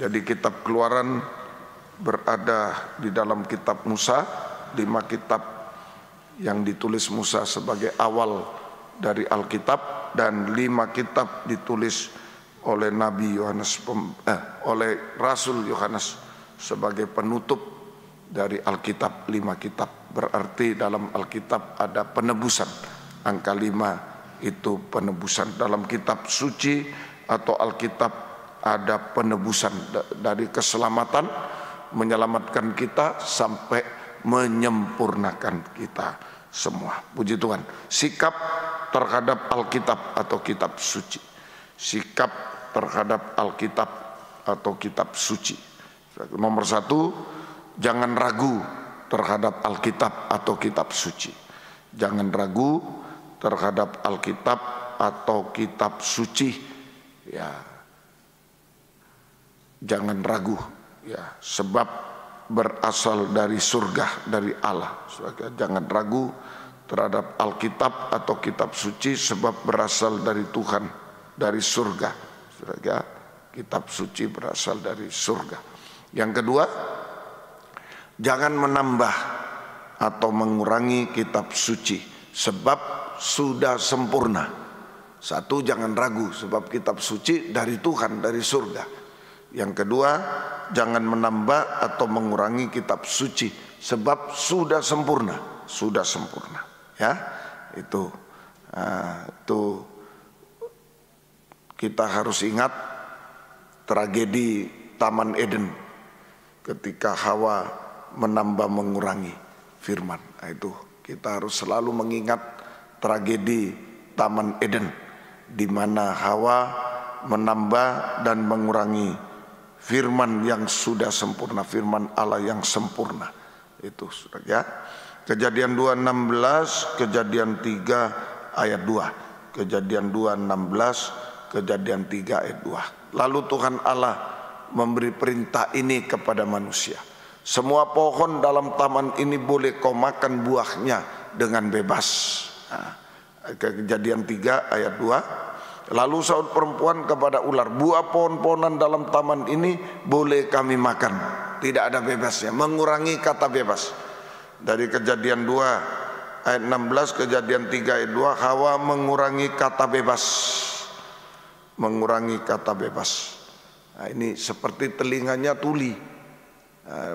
Jadi kitab Keluaran berada di dalam kitab Musa, 5 kitab yang ditulis Musa sebagai awal dari Alkitab, dan 5 kitab ditulis oleh Nabi Yohanes, oleh Rasul Yohanes sebagai penutup dari Alkitab. 5 kitab berarti dalam Alkitab ada penebusan. Angka 5 itu penebusan. Dalam kitab suci atau Alkitab ada penebusan dari keselamatan, menyelamatkan kita sampai menyempurnakan kita semua. Puji Tuhan. Sikap terhadap Alkitab atau kitab suci. Sikap terhadap Alkitab atau kitab suci. Nomor 1, jangan ragu terhadap Alkitab atau kitab suci. Jangan ragu terhadap Alkitab atau kitab suci. Ya, jangan ragu. Ya, sebab berasal dari surga, dari Allah. Jangan ragu terhadap Alkitab atau kitab suci, sebab berasal dari Tuhan, dari surga. Kitab suci berasal dari surga. Yang kedua, jangan menambah atau mengurangi kitab suci, sebab sudah sempurna. 1, jangan ragu sebab kitab suci dari Tuhan, dari surga. Yang kedua, jangan menambah atau mengurangi kitab suci, sebab sudah sempurna, sudah sempurna. Ya, itu kita harus ingat tragedi Taman Eden ketika Hawa menambah mengurangi firman. Itu kita harus selalu mengingat tragedi Taman Eden, di mana Hawa menambah dan mengurangi firman yang sudah sempurna, firman Allah yang sempurna. Itu ya. Kejadian 2:16, Kejadian 3 ayat 2. Kejadian 2:16, Kejadian 3 ayat 2. Lalu Tuhan Allah memberi perintah ini kepada manusia. Semua pohon dalam taman ini boleh kau makan buahnya dengan bebas. Kejadian 3 ayat 2. Lalu sahut perempuan kepada ular, buah pohon-pohonan dalam taman ini boleh kami makan. Tidak ada bebasnya, mengurangi kata bebas. Dari Kejadian 2 ayat 16, Kejadian 3 ayat 2, Hawa mengurangi kata bebas. Mengurangi kata bebas. Nah, ini seperti telinganya tuli,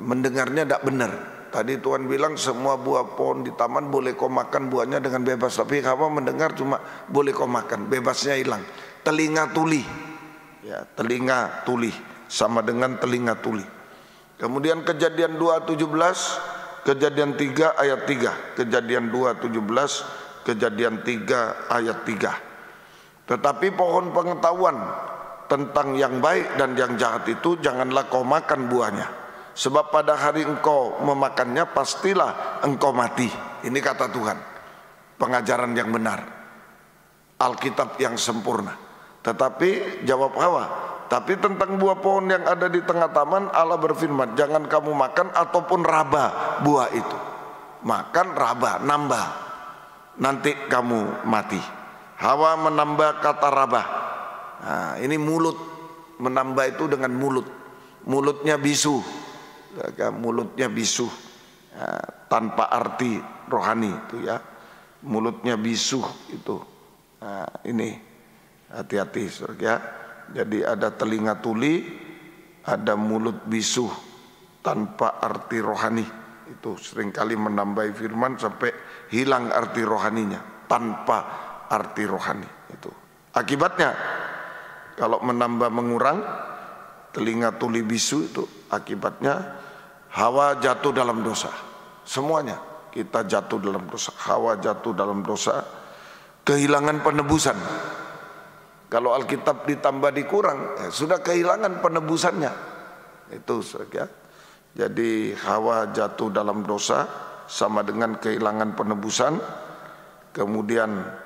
mendengarnya tidak benar. Tadi Tuhan bilang semua buah pohon di taman boleh kau makan buahnya dengan bebas, tapi Hawa mendengar cuma boleh kau makan, bebasnya hilang. Telinga tuli, ya, telinga tuli sama dengan telinga tuli. Kemudian Kejadian 2:17, Kejadian 3 ayat 3, Kejadian 2:17, Kejadian 3 ayat 3. Tetapi pohon pengetahuan tentang yang baik dan yang jahat itu janganlah kau makan buahnya, sebab pada hari engkau memakannya pastilah engkau mati. Ini kata Tuhan, pengajaran yang benar, Alkitab yang sempurna. Tetapi jawab Hawa, tapi tentang buah pohon yang ada di tengah taman Allah berfirman, jangan kamu makan ataupun raba buah itu. Makan raba, nambah, nanti kamu mati. Hawa menambah kata raba. Nah, ini mulut, menambah itu dengan mulut. Mulutnya bisu, mulutnya bisu, ya, tanpa arti rohani itu ya. Mulutnya bisu itu. Nah, ini hati-hati ya. Jadi ada telinga tuli, ada mulut bisu tanpa arti rohani. Itu seringkali menambah firman sampai hilang arti rohaninya, tanpa arti rohani. Itu akibatnya kalau menambah mengurang, telinga tuli bisu, itu akibatnya Hawa jatuh dalam dosa. Semuanya kita jatuh dalam dosa. Hawa jatuh dalam dosa, kehilangan penebusan. Kalau Alkitab ditambah dikurang, sudah kehilangan penebusannya. Itu ya. Jadi Hawa jatuh dalam dosa sama dengan kehilangan penebusan. Kemudian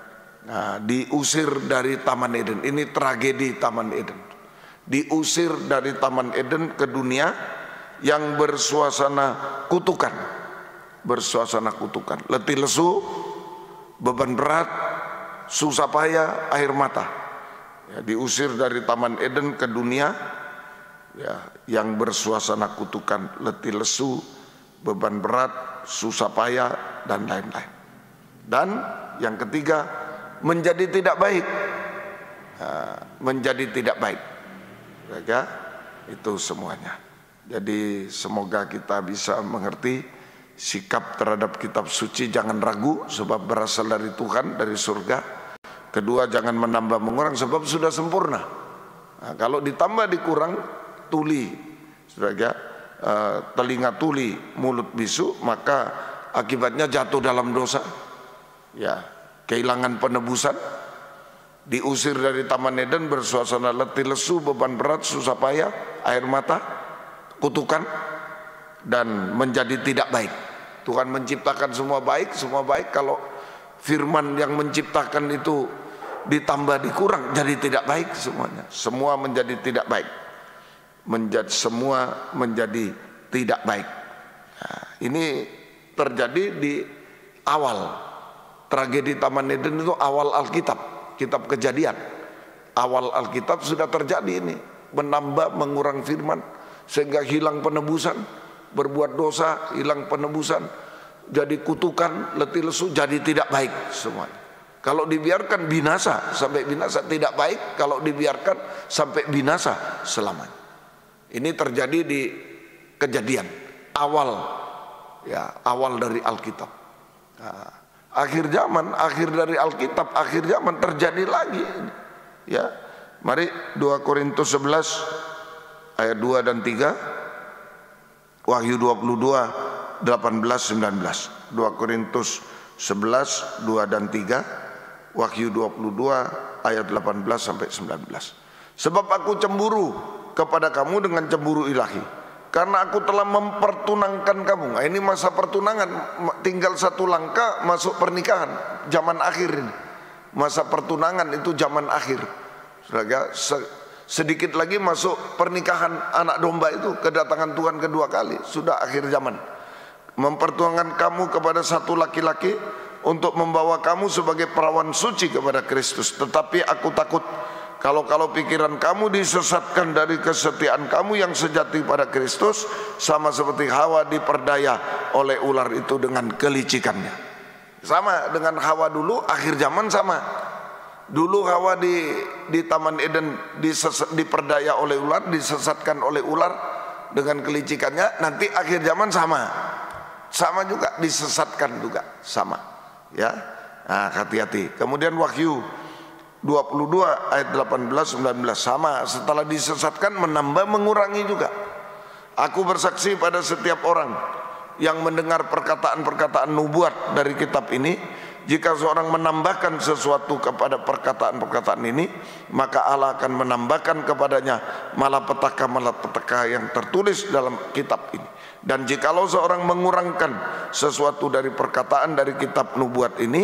diusir dari Taman Eden. Ini tragedi Taman Eden. Diusir dari Taman Eden ke dunia yang bersuasana kutukan. Bersuasana kutukan, letih lesu, beban berat, susah payah, air mata. Ya, diusir dari Taman Eden ke dunia, ya, yang bersuasana kutukan, letih lesu, beban berat, susah payah, dan lain-lain. Dan yang ketiga, menjadi tidak baik. Menjadi tidak baik. Ya, itu semuanya. Jadi semoga kita bisa mengerti sikap terhadap kitab suci, jangan ragu sebab berasal dari Tuhan, dari surga. Kedua, jangan menambah mengurang sebab sudah sempurna. Nah, kalau ditambah dikurang, tuli, saudara, telinga tuli, mulut bisu, maka akibatnya jatuh dalam dosa. Ya, kehilangan penebusan, diusir dari Taman Eden, bersuasana letih lesu, beban berat, susah payah, air mata, kutukan, dan menjadi tidak baik. Tuhan menciptakan semua baik, semua baik. Kalau firman yang menciptakan itu ditambah dikurang, jadi tidak baik semuanya. Semua menjadi tidak baik. Semua menjadi tidak baik. Nah, ini terjadi di awal tragedi Taman Eden itu, awal Alkitab, kitab Kejadian. Awal Alkitab sudah terjadi ini, menambah mengurang firman sehingga hilang penebusan, berbuat dosa, hilang penebusan, jadi kutukan, letih lesu, jadi tidak baik semuanya. Kalau dibiarkan binasa sampai binasa, tidak baik. Kalau dibiarkan sampai binasa selamanya. Ini terjadi di Kejadian, awal, ya, awal dari Alkitab. Nah, akhir zaman, akhir dari Alkitab, akhir zaman terjadi lagi. Ya, mari 2 Korintus 11 ayat 2 dan 3, Wahyu 22 18 19. 2 Korintus 11 2 dan 3, Wahyu 22 ayat 18 sampai 19. Sebab aku cemburu kepada kamu dengan cemburu ilahi, karena aku telah mempertunangkan kamu. Nah, ini masa pertunangan, tinggal satu langkah masuk pernikahan, zaman akhir ini. Masa pertunangan itu zaman akhir. Sedikit lagi masuk pernikahan anak domba itu, kedatangan Tuhan kedua kali, sudah akhir zaman. Mempertunangkan kamu kepada satu laki-laki untuk membawa kamu sebagai perawan suci kepada Kristus. Tetapi aku takut kalau pikiran kamu disesatkan dari kesetiaan kamu yang sejati pada Kristus, sama seperti Hawa diperdaya oleh ular itu dengan kelicikannya. Sama dengan Hawa dulu, akhir zaman sama. Dulu Hawa di Taman Eden diperdaya oleh ular, disesatkan oleh ular dengan kelicikannya. Nanti akhir zaman sama juga, disesatkan juga sama. Ya, nah, hati-hati. Kemudian Wahyu 22 ayat 18 19 sama, setelah disesatkan menambah mengurangi juga. Aku bersaksi pada setiap orang yang mendengar perkataan-perkataan nubuat dari kitab ini, jika seorang menambahkan sesuatu kepada perkataan-perkataan ini, maka Allah akan menambahkan kepadanya malapetaka yang tertulis dalam kitab ini. Dan jikalau seorang mengurangkan sesuatu dari perkataan dari kitab nubuat ini,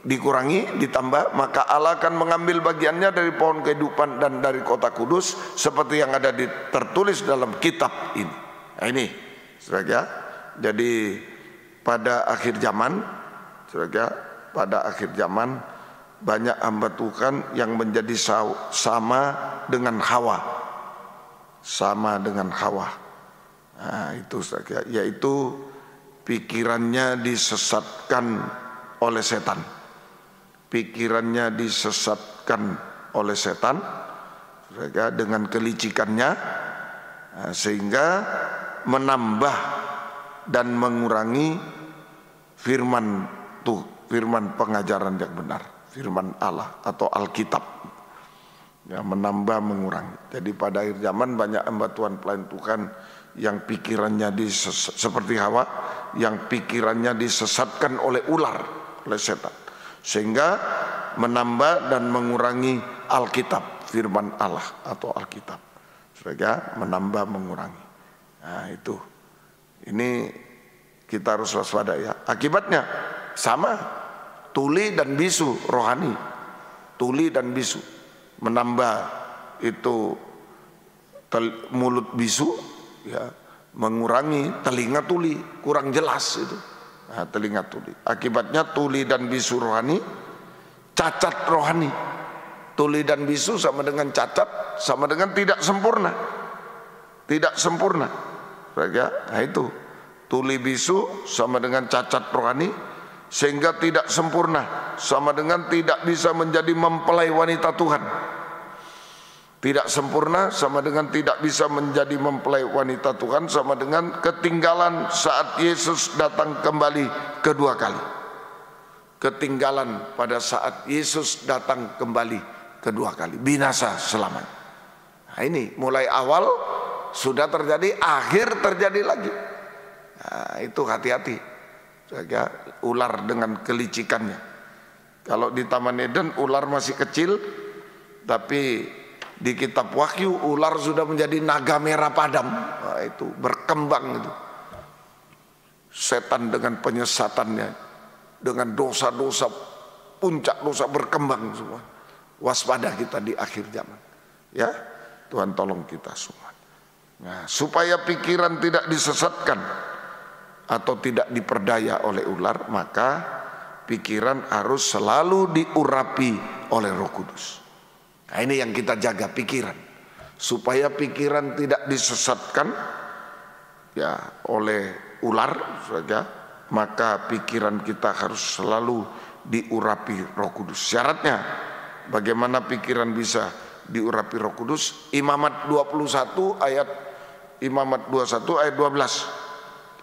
dikurangi, ditambah, maka Allah akan mengambil bagiannya dari pohon kehidupan dan dari kota kudus, seperti yang ada tertulis dalam kitab ini. Nah, ini, saudara. Jadi pada akhir zaman, saudara, pada akhir zaman banyak hamba Tuhan yang menjadi sama dengan Hawa, sama dengan Hawa. Nah, itu saudara, yaitu pikirannya disesatkan oleh setan. Pikirannya disesatkan oleh setan, saudara, dengan kelicikannya, sehingga menambah dan mengurangi firman pengajaran yang benar, firman Allah atau Alkitab, ya, menambah mengurangi. Jadi pada akhir zaman banyak hamba Tuhan, pelayan Tuhan yang pikirannya seperti Hawa, yang pikirannya disesatkan oleh ular, oleh setan, sehingga menambah dan mengurangi Alkitab, firman Allah atau Alkitab, sehingga menambah mengurangi. Nah, itu, ini kita harus waspada, ya. Akibatnya sama, tuli dan bisu rohani, tuli dan bisu, menambah itu mulut bisu, ya, mengurangi telinga tuli, kurang jelas itu. Nah, telinga tuli, akibatnya tuli dan bisu rohani, cacat rohani. Tuli dan bisu sama dengan cacat, sama dengan tidak sempurna. tidak sempurna. Nah itu, tuli bisu sama dengan cacat rohani, sehingga tidak sempurna sama dengan tidak bisa menjadi mempelai wanita Tuhan. Tidak sempurna sama dengan tidak bisa menjadi mempelai wanita Tuhan, sama dengan ketinggalan saat Yesus datang kembali kedua kali. Ketinggalan pada saat Yesus datang kembali kedua kali, binasa selamanya. Nah ini mulai awal sudah terjadi, akhir terjadi lagi. Nah itu hati-hati, jaga ular dengan kelicikannya. Kalau di Taman Eden ular masih kecil, tapi di kitab Wahyu ular sudah menjadi naga merah padam. Nah, itu berkembang itu. Setan dengan penyesatannya, dengan dosa-dosa, puncak dosa berkembang semua. Waspada kita di akhir zaman. Ya, Tuhan tolong kita semua. Nah, supaya pikiran tidak disesatkan atau tidak diperdaya oleh ular, maka pikiran harus selalu diurapi oleh Roh Kudus. Nah ini yang kita jaga, pikiran, supaya pikiran tidak disesatkan ya oleh ular, saja. Maka pikiran kita harus selalu diurapi Roh Kudus. Syaratnya bagaimana pikiran bisa diurapi Roh Kudus? Imamat 21 ayat 12.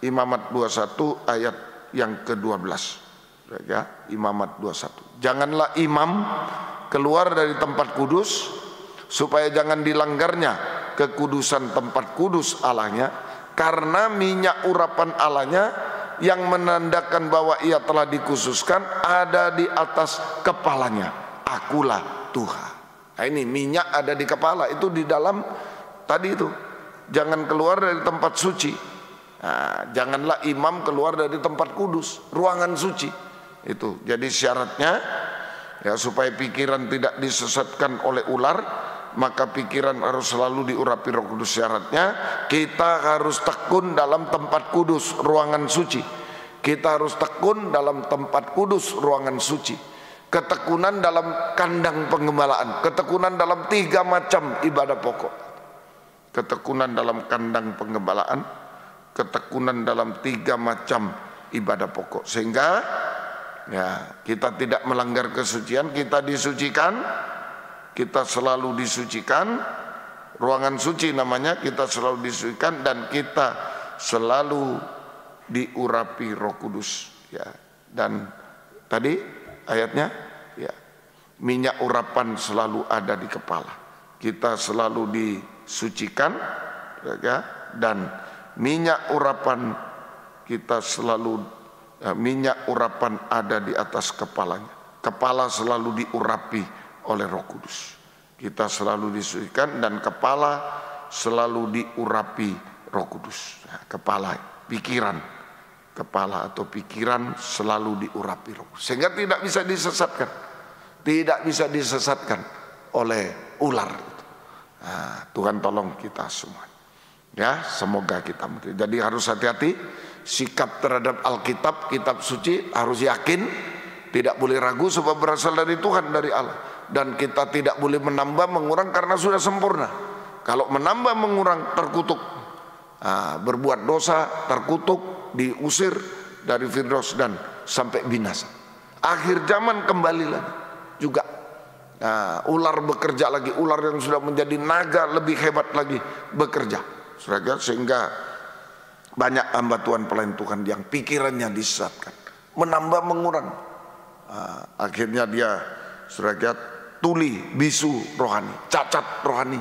Imamat 21 ayat yang ke-12. Ya, Imamat 21. Janganlah imam keluar dari tempat kudus, supaya jangan dilanggarnya kekudusan tempat kudus Allahnya, karena minyak urapan Allahnya yang menandakan bahwa ia telah dikhususkan ada di atas kepalanya. Akulah Tuhan. Nah ini minyak ada di kepala, itu di dalam tadi itu. Jangan keluar dari tempat suci. Nah, janganlah imam keluar dari tempat kudus, ruangan suci. Itu jadi syaratnya ya, supaya pikiran tidak disesatkan oleh ular, maka pikiran harus selalu diurapi Roh Kudus. Syaratnya kita harus tekun dalam tempat kudus, ruangan suci. Kita harus tekun dalam tempat kudus, ruangan suci. Ketekunan dalam kandang penggembalaan, ketekunan dalam 3 macam ibadah pokok. Ketekunan dalam kandang penggembalaan, ketekunan dalam 3 macam ibadah pokok, sehingga ya kita tidak melanggar kesucian, kita disucikan, kita selalu disucikan, ruangan suci namanya, kita selalu disucikan, dan kita selalu diurapi Roh Kudus ya. Dan tadi ayatnya ya, minyak urapan selalu ada di kepala, kita selalu disucikan ya, dan minyak urapan kita selalu minyak urapan ada di atas kepalanya. Kepala selalu diurapi oleh Roh Kudus. Kita selalu disucikan dan kepala selalu diurapi Roh Kudus. Nah, kepala, pikiran, kepala atau pikiran selalu diurapi Roh Kudus, sehingga tidak bisa disesatkan, tidak bisa disesatkan oleh ular. Nah, Tuhan tolong kita semua. Ya, semoga kita mengerti. Jadi harus hati-hati. Sikap terhadap Alkitab, kitab suci harus yakin, tidak boleh ragu sebab berasal dari Tuhan, dari Allah. Dan kita tidak boleh menambah mengurang karena sudah sempurna. Kalau menambah mengurang terkutuk, berbuat dosa terkutuk, diusir dari Firdaus dan sampai binasa. Akhir zaman kembali lagi juga. Ular bekerja lagi, ular yang sudah menjadi naga lebih hebat lagi bekerja. Sehingga banyak hamba Tuhan, pelayan Tuhan yang pikirannya disesatkan, menambah mengurang. Akhirnya dia tuli, bisu rohani, cacat rohani,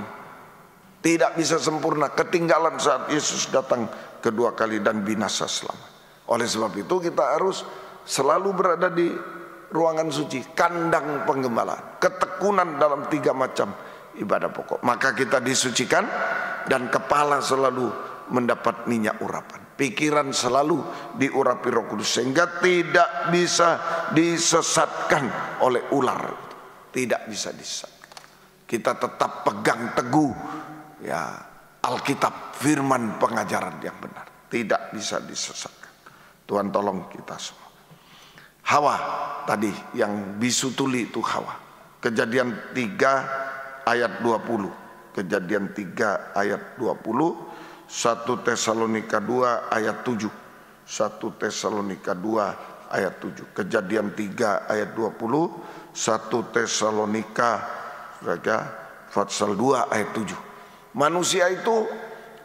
tidak bisa sempurna, ketinggalan saat Yesus datang kedua kali dan binasa selama. Oleh sebab itu kita harus selalu berada di ruangan suci, kandang penggembalaan, ketekunan dalam 3 macam ibadah pokok. Maka kita disucikan dan kepala selalu mendapat minyak urapan, pikiran selalu diurapi Roh Kudus, sehingga tidak bisa disesatkan oleh ular, tidak bisa disesatkan. Kita tetap pegang teguh ya Alkitab, firman pengajaran yang benar, tidak bisa disesatkan. Tuhan tolong kita semua. Hawa tadi yang bisu tuli itu Hawa. Kejadian 3 ayat 20. Kejadian 3 ayat 20. 1 Tesalonika 2 ayat 7. 1 Tesalonika 2 ayat 7. Kejadian 3 ayat 20. 1 Tesalonika pasal 2 ayat 7. Manusia itu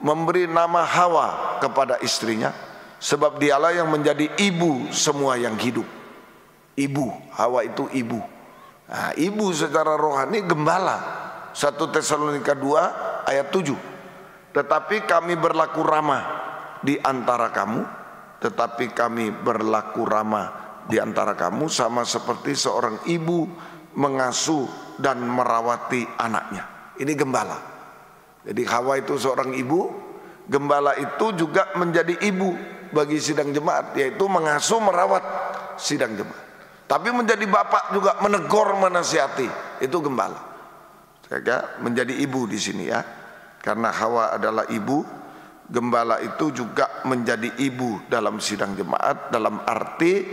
memberi nama Hawa kepada istrinya, sebab dialah yang menjadi ibu semua yang hidup. Ibu, Hawa itu ibu. Nah, ibu secara rohani gembala. 1 Tesalonika 2 ayat 7. Tetapi kami berlaku ramah di antara kamu, tetapi kami berlaku ramah di antara kamu sama seperti seorang ibu mengasuh dan merawati anaknya. Ini gembala. Jadi Hawa itu seorang ibu, gembala itu juga menjadi ibu bagi sidang jemaat, yaitu mengasuh merawat sidang jemaat. Tapi menjadi bapak juga, menegur menasihati, itu gembala. Sehingga menjadi ibu di sini ya. Karena Hawa adalah ibu, gembala itu juga menjadi ibu dalam sidang jemaat, dalam arti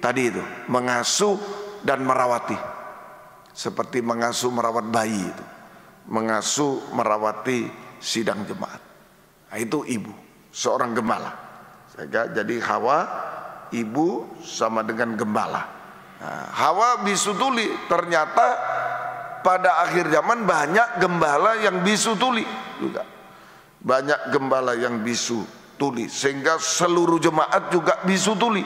tadi itu, mengasuh dan merawati. Seperti mengasuh merawat bayi itu. Mengasuh merawati sidang jemaat. Nah, itu ibu, seorang gembala. Sehingga jadi Hawa ibu sama dengan gembala. Nah, Hawa bisu tuli. Ternyata pada akhir zaman banyak gembala yang bisu tuli juga. Banyak gembala yang bisu tuli, sehingga seluruh jemaat juga bisu tuli.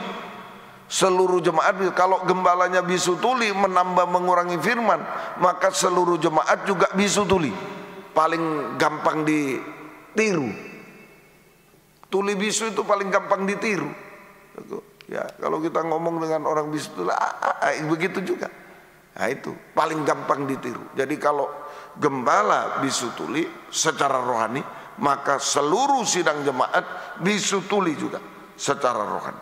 Seluruh jemaat, kalau gembalanya bisu tuli menambah mengurangi firman, maka seluruh jemaat juga bisu tuli. Paling gampang ditiru. Tuli bisu itu paling gampang ditiru. Ya, kalau kita ngomong dengan orang bisu tuli, begitu juga. Nah, itu paling gampang ditiru. Jadi kalau gembala bisu tuli secara rohani, maka seluruh sidang jemaat bisu tuli juga secara rohani.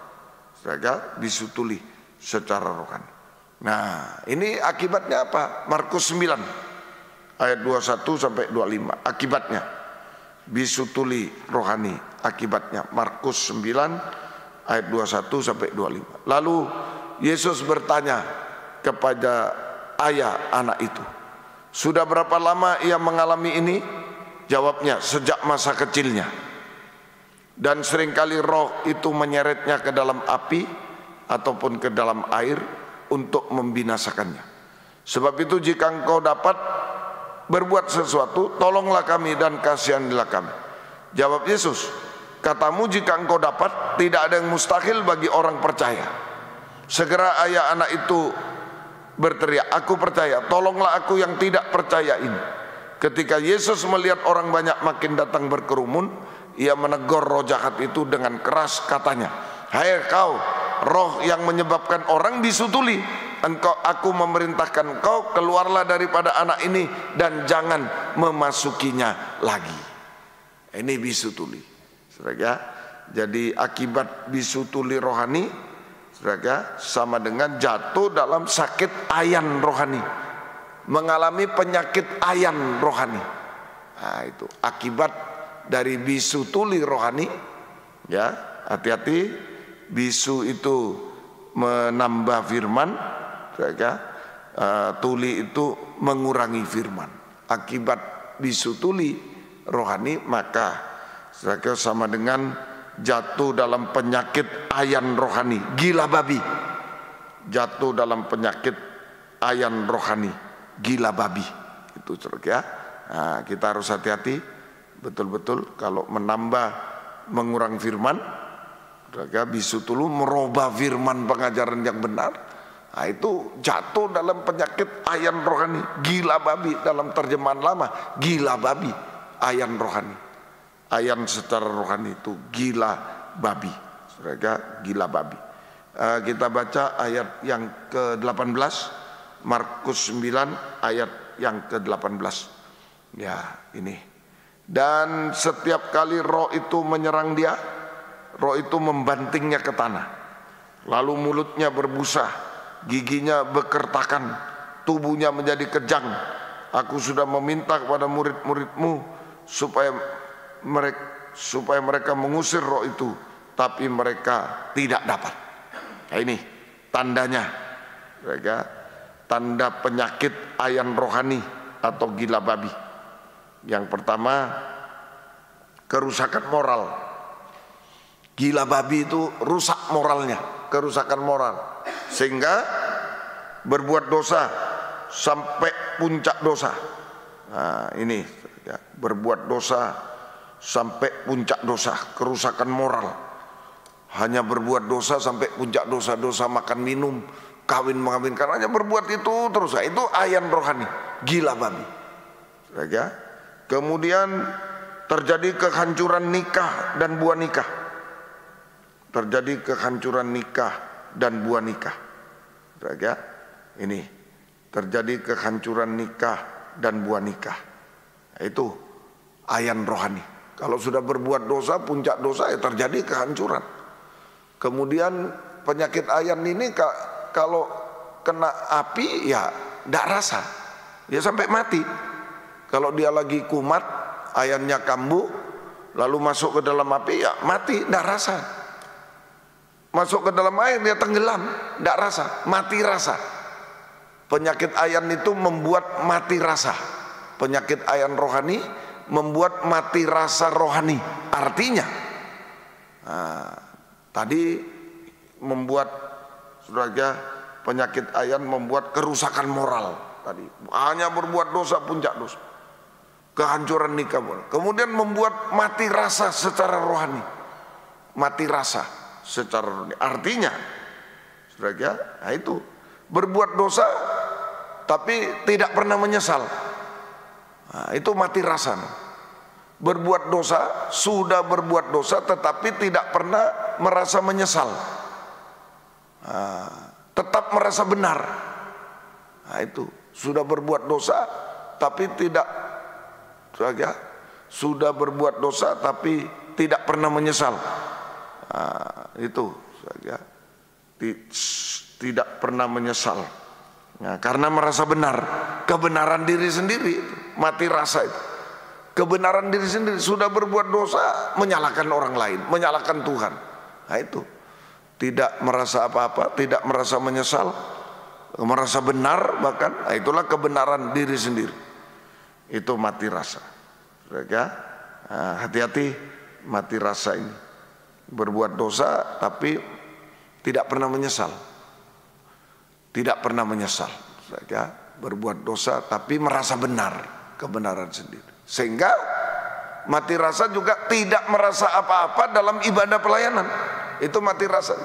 Sehingga bisu tuli secara rohani. Nah, ini akibatnya apa? Markus 9 ayat 21 sampai 25. Akibatnya bisu tuli rohani, akibatnya Markus 9 ayat 21 sampai 25. Lalu Yesus bertanya kepada ayah anak itu, sudah berapa lama ia mengalami ini? Jawabnya, sejak masa kecilnya. Dan seringkali roh itu menyeretnya ke dalam api ataupun ke dalam air untuk membinasakannya. Sebab itu jika engkau dapat berbuat sesuatu, tolonglah kami dan kasihanilah kami. Jawab Yesus, katamu jika engkau dapat, tidak ada yang mustahil bagi orang percaya. Segera ayah anak itu berteriak, aku percaya, tolonglah aku yang tidak percaya ini. Ketika Yesus melihat orang banyak makin datang berkerumun, ia menegur roh jahat itu dengan keras, katanya, hai kau roh yang menyebabkan orang bisu tuli, aku memerintahkan engkau, keluarlah daripada anak ini dan jangan memasukinya lagi. Ini bisu tuli. Jadi akibat bisu tuli rohani, sama dengan jatuh dalam sakit ayan rohani, mengalami penyakit ayan rohani. Nah, itu akibat dari bisu tuli rohani. Ya, hati-hati, bisu itu menambah firman, tuli itu mengurangi firman. Akibat bisu tuli rohani, maka sama dengan jatuh dalam penyakit ayan rohani, gila babi. Jatuh dalam penyakit ayan rohani, gila babi. Itu ya. Nah, kita harus hati-hati betul-betul kalau menambah mengurangi firman. Bisu tulu merubah firman pengajaran yang benar. Nah, itu jatuh dalam penyakit ayan rohani, gila babi. Dalam terjemahan lama, gila babi, ayan rohani. Ayan secara rohani itu gila babi. Gila babi. Kita baca ayat yang ke-18, Markus 9 ayat yang ke-18. Ya, ini. Dan setiap kali roh itu menyerang dia, roh itu membantingnya ke tanah. Lalu mulutnya berbusa, giginya bekertakan, tubuhnya menjadi kejang. Aku sudah meminta kepada murid-muridmu supaya mereka mengusir roh itu, tapi mereka tidak dapat. Nah, ini tandanya, tanda penyakit ayan rohani atau gila babi. Yang pertama, kerusakan moral. Gila babi itu rusak moralnya, kerusakan moral, sehingga berbuat dosa sampai puncak dosa. Nah, ini ya, berbuat dosa sampai puncak dosa, kerusakan moral. Hanya berbuat dosa sampai puncak dosa, dosa makan minum, kawin mengawinkan, hanya berbuat itu terus. Itu ayan rohani, gila babi. Ya. Kemudian terjadi kehancuran nikah dan buah nikah. Terjadi kehancuran nikah dan buah nikah. Ya. Ini terjadi kehancuran nikah dan buah nikah. Itu ayan rohani. Kalau sudah berbuat dosa, puncak dosa, ya terjadi kehancuran. Kemudian penyakit ayan ini kalau kena api ya tidak rasa, ya sampai mati. Kalau dia lagi kumat, ayannya kambuh, lalu masuk ke dalam api ya mati, tidak rasa. Masuk ke dalam air dia tenggelam, tidak rasa, mati rasa. Penyakit ayan itu membuat mati rasa. Penyakit ayan rohani membuat mati rasa rohani. Artinya tadi membuat saudara, penyakit ayan membuat kerusakan moral tadi. Hanya berbuat dosa puncak dosa, kehancuran nikah. Kemudian membuat mati rasa secara rohani. Mati rasa secara rohani. Artinya saudara, nah itu berbuat dosa tapi tidak pernah menyesal. Nah, itu mati rasa. Berbuat dosa, sudah berbuat dosa tetapi tidak pernah merasa menyesal. Nah, tetap merasa benar. Nah, itu sudah berbuat dosa tapi tidak saja, sudah berbuat dosa tapi tidak pernah menyesal. Nah, itu saja, tidak pernah menyesal. Nah, karena merasa benar, kebenaran diri sendiri, mati rasa itu. Kebenaran diri sendiri, sudah berbuat dosa, menyalahkan orang lain, menyalahkan Tuhan. Nah itu, tidak merasa apa-apa, tidak merasa menyesal, merasa benar bahkan. Nah, itulah kebenaran diri sendiri. Itu mati rasa. Hati-hati mati rasa ini. Berbuat dosa tapi tidak pernah menyesal. Tidak pernah menyesal, ya, berbuat dosa tapi merasa benar, kebenaran sendiri. Sehingga mati rasa juga tidak merasa apa-apa dalam ibadah pelayanan. Itu mati rasa.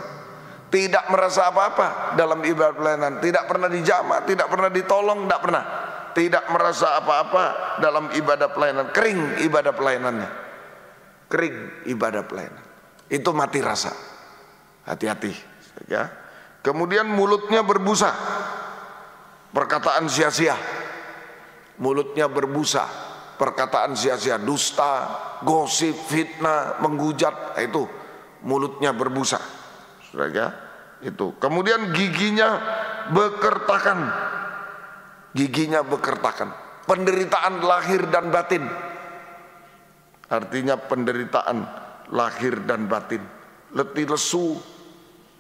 Tidak merasa apa-apa dalam ibadah pelayanan, tidak pernah dijamah, tidak pernah ditolong, tidak pernah. Tidak merasa apa-apa dalam ibadah pelayanan, kering ibadah pelayanannya. Kering ibadah pelayanan. Itu mati rasa. Hati-hati, ya. Kemudian mulutnya berbusa, perkataan sia-sia. Mulutnya berbusa, perkataan sia-sia, dusta, gosip, fitnah, menghujat, itu mulutnya berbusa. Saudara, itu. Kemudian giginya bekertakan. Giginya bekertakan. Penderitaan lahir dan batin. Artinya penderitaan lahir dan batin. Letih lesu,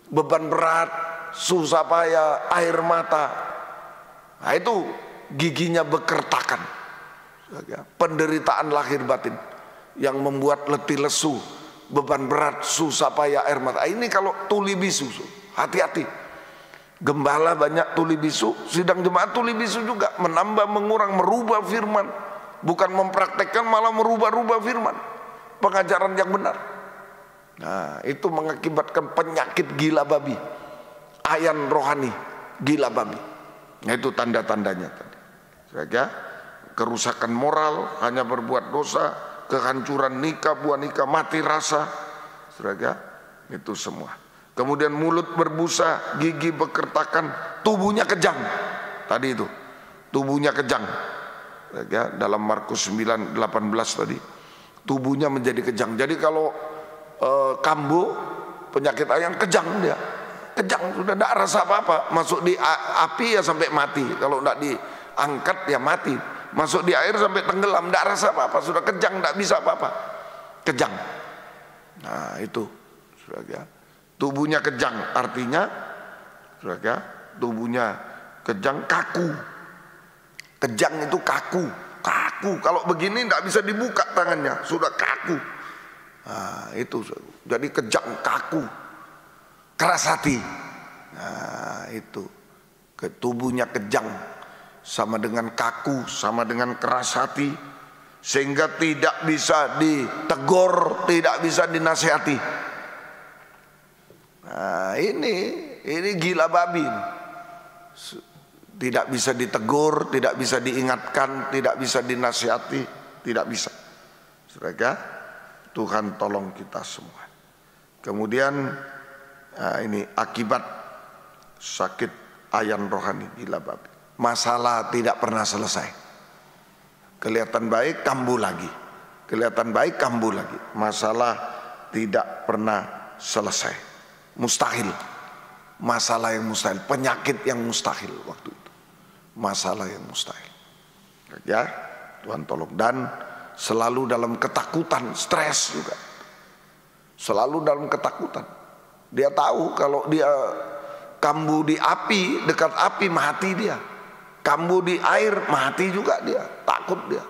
beban berat, susah payah, air mata. Nah itu giginya bekertakan. Penderitaan lahir batin yang membuat letih lesu, beban berat, susah payah, air mata. Ini kalau tuli bisu, hati-hati. Gembala banyak tuli bisu, sidang jemaat tuli bisu juga, menambah, mengurang, merubah firman, bukan mempraktekkan, malah merubah-rubah firman, pengajaran yang benar. Nah itu mengakibatkan penyakit gila babi, ayan rohani, gila babi. Nah itu tanda-tandanya tadi. Saja kerusakan moral, hanya berbuat dosa, kehancuran nikah, buah nikah, mati rasa. Saja itu semua. Kemudian mulut berbusa, gigi bekertakan, tubuhnya kejang. Tadi itu, tubuhnya kejang. Ya, dalam Markus 9:18 tadi, tubuhnya menjadi kejang. Jadi kalau kambuh, penyakit ayan, kejang dia. Kejang, sudah tidak rasa apa-apa. Masuk di api ya sampai mati. Kalau tidak diangkat ya mati. Masuk di air sampai tenggelam, tidak rasa apa-apa. Sudah kejang, tidak bisa apa-apa. Kejang. Nah itu, saudara. Tubuhnya kejang, artinya saudara, tubuhnya kejang, kaku. Kejang itu kaku, kaku. Kalau begini tidak bisa dibuka tangannya, sudah kaku. Nah, itu jadi kejam, kaku, keras hati. Nah, itu tubuhnya kejam, sama dengan kaku, sama dengan keras hati, sehingga tidak bisa ditegur, tidak bisa dinasihati. Nah, ini gila babi. Tidak bisa ditegur, tidak bisa diingatkan, tidak bisa dinasihati, tidak bisa. Saudara, Tuhan tolong kita semua. Kemudian ini akibat sakit ayan rohani, gila babi. Masalah tidak pernah selesai. Kelihatan baik, kambuh lagi. Kelihatan baik, kambuh lagi. Masalah tidak pernah selesai. Mustahil. Masalah yang mustahil, penyakit yang mustahil waktu itu. Masalah yang mustahil. Ya, Tuhan tolong. Dan selalu dalam ketakutan, stres juga. Selalu dalam ketakutan. Dia tahu kalau dia kambuh di api, dekat api mati dia. Kambuh di air mati juga dia. Takut dia.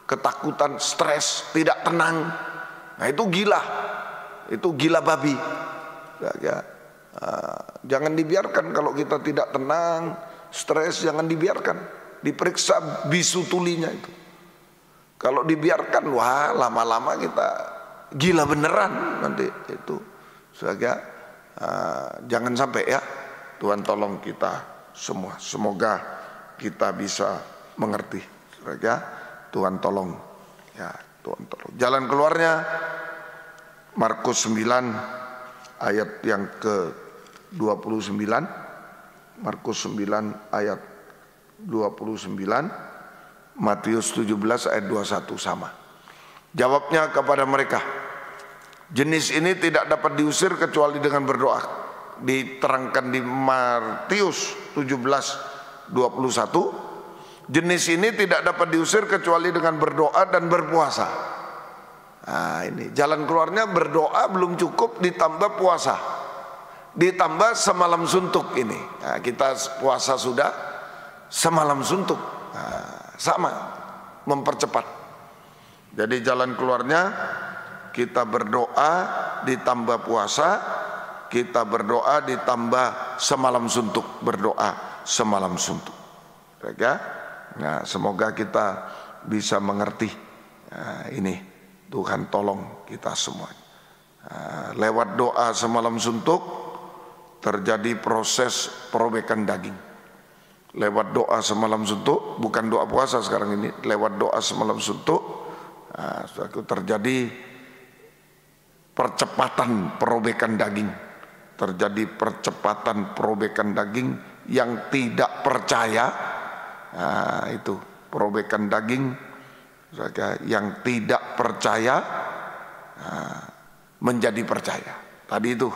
Ketakutan, stres, tidak tenang. Nah, itu gila. Itu gila babi. Ya. Jangan dibiarkan kalau kita tidak tenang, stres, jangan dibiarkan. Diperiksa bisu tulinya itu. Kalau dibiarkan, wah lama-lama kita gila beneran nanti itu. Jangan sampai ya. Tuhan tolong kita semua. Semoga kita bisa mengerti. Tuhan tolong. Ya, Tuhan tolong. Jalan keluarnya Markus 9 ayat yang ke-29. Markus 9 ayat 29, Matius 17 ayat 21 sama. Jawabnya kepada mereka, jenis ini tidak dapat diusir kecuali dengan berdoa. Diterangkan di Matius 17 21, jenis ini tidak dapat diusir kecuali dengan berdoa dan berpuasa. Nah, ini jalan keluarnya berdoa belum cukup, ditambah puasa, ditambah semalam suntuk ini. Nah, kita puasa sudah, semalam suntuk. Nah, sama, mempercepat. Jadi jalan keluarnya kita berdoa ditambah puasa, kita berdoa ditambah semalam suntuk, berdoa semalam suntuk. Ya? Nah, semoga kita bisa mengerti. Nah, ini Tuhan tolong kita semua. Nah, lewat doa semalam suntuk terjadi proses perobekan daging. Lewat doa semalam suntuk, bukan doa puasa sekarang ini, lewat doa semalam suntuk, nah, terjadi percepatan perobekan daging. Terjadi percepatan perobekan daging yang tidak percaya. Nah, itu perobekan daging yang tidak percaya menjadi percaya. Tadi itu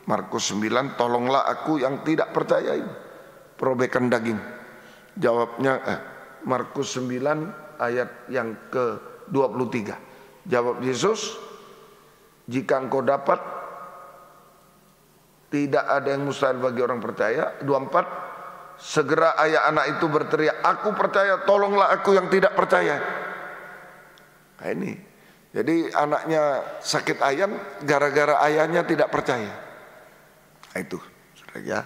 Markus 9, tolonglah aku yang tidak percaya ini. Perobekan daging. Jawabnya Markus 9 ayat yang ke-23. Jawab Yesus, jika engkau dapat, tidak ada yang mustahil bagi orang percaya. 24, segera ayah anak itu berteriak, aku percaya, tolonglah aku yang tidak percaya. Nah, ini. Jadi anaknya sakit ayan gara-gara ayahnya tidak percaya. Nah, itu. Ya.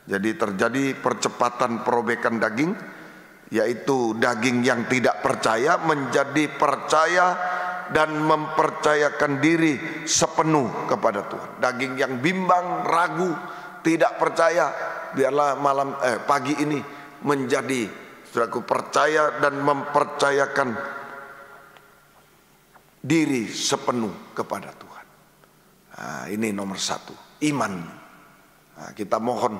Jadi terjadi percepatan perobekan daging, yaitu daging yang tidak percaya menjadi percaya dan mempercayakan diri sepenuh kepada Tuhan. Daging yang bimbang, ragu, tidak percaya, biarlah pagi ini menjadi saudaraku percaya dan mempercayakan diri sepenuh kepada Tuhan. Nah, ini nomor satu, iman. Nah, kita mohon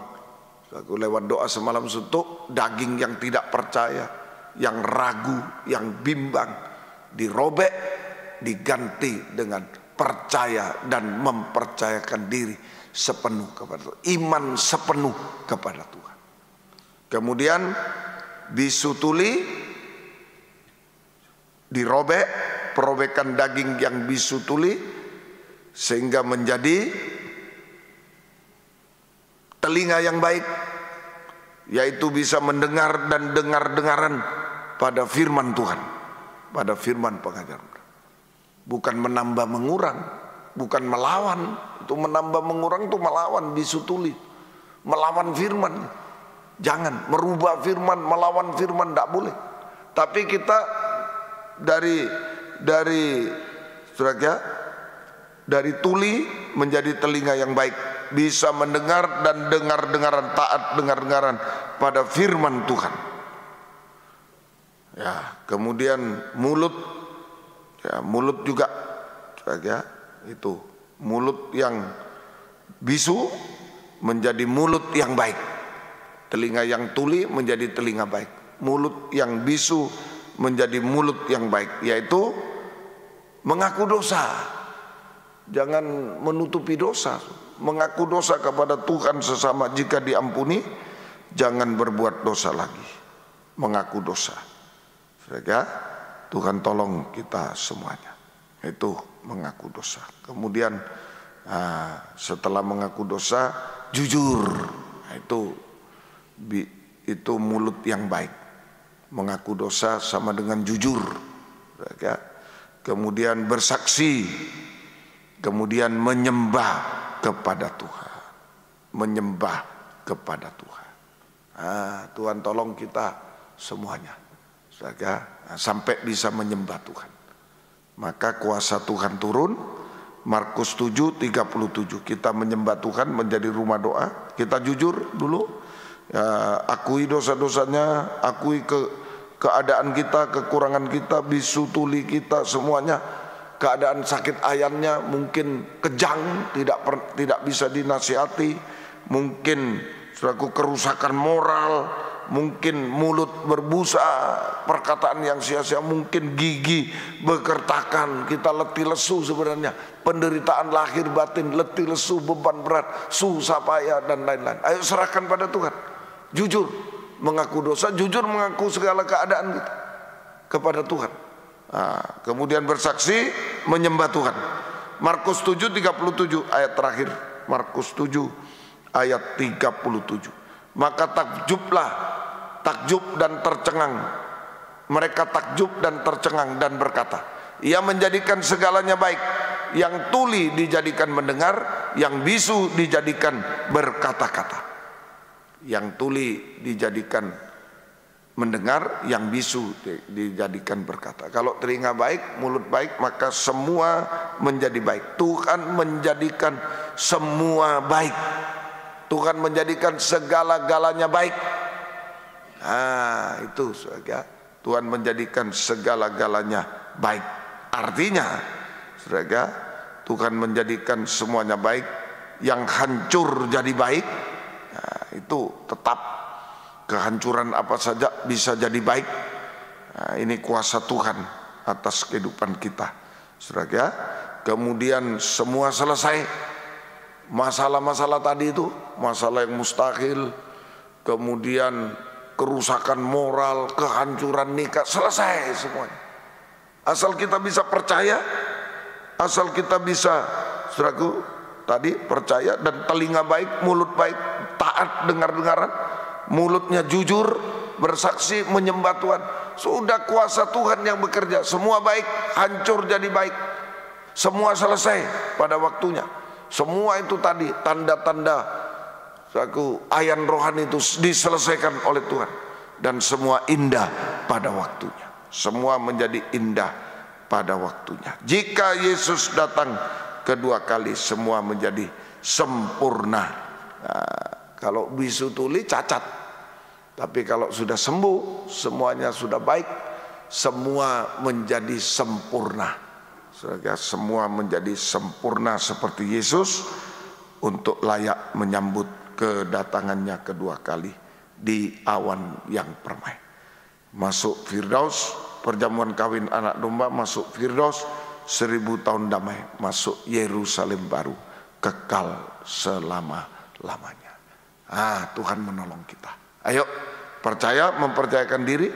aku lewat doa semalam suntuk, daging yang tidak percaya, yang ragu, yang bimbang, dirobek, diganti dengan percaya dan mempercayakan diri sepenuh kepada Tuhan. Iman sepenuh kepada Tuhan. Kemudian bisu tuli dirobek, perobekan daging yang bisu tuli, sehingga menjadi telinga yang baik, yaitu bisa mendengar dan dengar-dengaran pada firman Tuhan, pada firman pengajaran. Bukan menambah mengurang, bukan melawan. Itu menambah mengurang itu melawan, bisu tuli, melawan firman. Jangan merubah firman, melawan firman, tidak boleh. Tapi kita dari tuli menjadi telinga yang baik, bisa mendengar dan dengar-dengaran, taat dengar-dengaran pada firman Tuhan. Ya, kemudian mulut, ya mulut juga, ya, itu mulut yang bisu menjadi mulut yang baik. Telinga yang tuli menjadi telinga baik. Mulut yang bisu menjadi mulut yang baik, yaitu mengaku dosa. Jangan menutupi dosa. Mengaku dosa kepada Tuhan sesama jika diampuni, jangan berbuat dosa lagi. Mengaku dosa. Saudara, Tuhan tolong kita semuanya. Itu mengaku dosa. Kemudian setelah mengaku dosa, jujur. Itu mulut yang baik. Mengaku dosa sama dengan jujur. Kemudian bersaksi. Kemudian menyembah kepada Tuhan. Menyembah kepada Tuhan. Tuhan tolong kita semuanya, sampai bisa menyembah Tuhan. Maka kuasa Tuhan turun. Markus 7:37, kita menyembah Tuhan menjadi rumah doa. Kita jujur dulu, ya, akui dosa-dosanya, akui keadaan kita, kekurangan kita, bisu tuli kita semuanya. Keadaan sakit ayannya mungkin kejang, tidak bisa dinasihati, mungkin selaku kerusakan moral, mungkin mulut berbusa, perkataan yang sia-sia, mungkin gigi berkertakan, kita letih lesu sebenarnya, penderitaan lahir batin, letih lesu, beban berat, susah payah dan lain-lain. Ayo serahkan pada Tuhan. Jujur mengaku dosa, jujur mengaku segala keadaan kita kepada Tuhan. Kemudian bersaksi, menyembah Tuhan. Markus 7:37 ayat terakhir. Markus 7 ayat 37. Maka takjub dan tercengang. Mereka takjub dan tercengang dan berkata, Ia menjadikan segalanya baik. Yang tuli dijadikan mendengar, yang bisu dijadikan berkata-kata. Yang tuli dijadikan mendengar, yang bisu dijadikan berkata. Kalau telinga baik, mulut baik, maka semua menjadi baik. Tuhan menjadikan semua baik. Tuhan menjadikan segala-galanya baik. Itu saudara, Tuhan menjadikan segala-galanya baik. Artinya, saudara, Tuhan menjadikan semuanya baik. Yang hancur jadi baik, itu tetap. Kehancuran apa saja bisa jadi baik. Ini kuasa Tuhan atas kehidupan kita, saudara. Kemudian semua selesai. Masalah-masalah tadi itu, masalah yang mustahil, kemudian kerusakan moral, kehancuran nikah, selesai semuanya. Asal kita bisa percaya, asal kita bisa, saudaraku, tadi percaya dan telinga baik, mulut baik, taat dengar-dengaran, mulutnya jujur, bersaksi, menyembah Tuhan. Sudah kuasa Tuhan yang bekerja. Semua baik, hancur jadi baik. Semua selesai pada waktunya. Semua itu tadi tanda-tanda ayan rohani itu diselesaikan oleh Tuhan. Dan semua indah pada waktunya. Semua menjadi indah pada waktunya. Jika Yesus datang kedua kali, semua menjadi sempurna. Kalau bisu tuli cacat, tapi kalau sudah sembuh, semuanya sudah baik, semua menjadi sempurna. Saudara, semua menjadi sempurna seperti Yesus untuk layak menyambut kedatangannya kedua kali di awan yang permai. Masuk Firdaus, perjamuan kawin anak domba, masuk Firdaus, 1000 tahun damai, masuk Yerusalem baru, kekal selama-lamanya. Tuhan menolong kita. Ayo percaya, mempercayakan diri,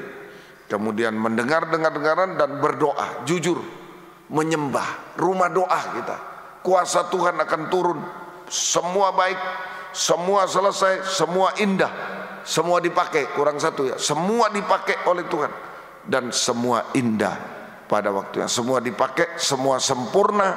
kemudian mendengar-dengaran dan berdoa, jujur, menyembah, rumah doa kita. Kuasa Tuhan akan turun, semua baik, semua selesai, semua indah, semua dipakai, kurang satu ya, semua dipakai oleh Tuhan dan semua indah pada waktunya. Semua dipakai, semua sempurna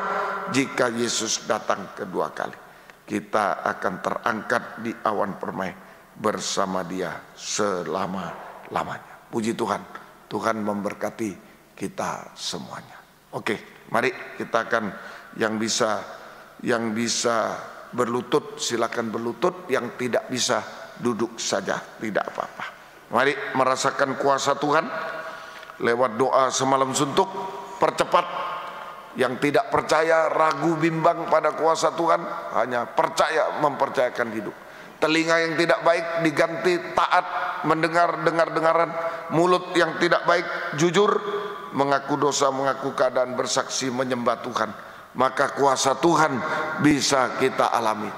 jika Yesus datang kedua kali. Kita akan terangkat di awan permai bersama Dia selama-lamanya. Puji Tuhan, Tuhan memberkati kita semuanya. Oke, mari kita akan yang bisa berlutut silakan berlutut, yang tidak bisa duduk saja, tidak apa-apa. Mari merasakan kuasa Tuhan lewat doa semalam suntuk. Percepat. Yang tidak percaya, ragu, bimbang pada kuasa Tuhan, hanya percaya, mempercayakan hidup. Telinga yang tidak baik diganti taat, dengaran. Mulut yang tidak baik jujur, mengaku dosa, mengaku keadaan, bersaksi, menyembah Tuhan. Maka kuasa Tuhan bisa kita alami.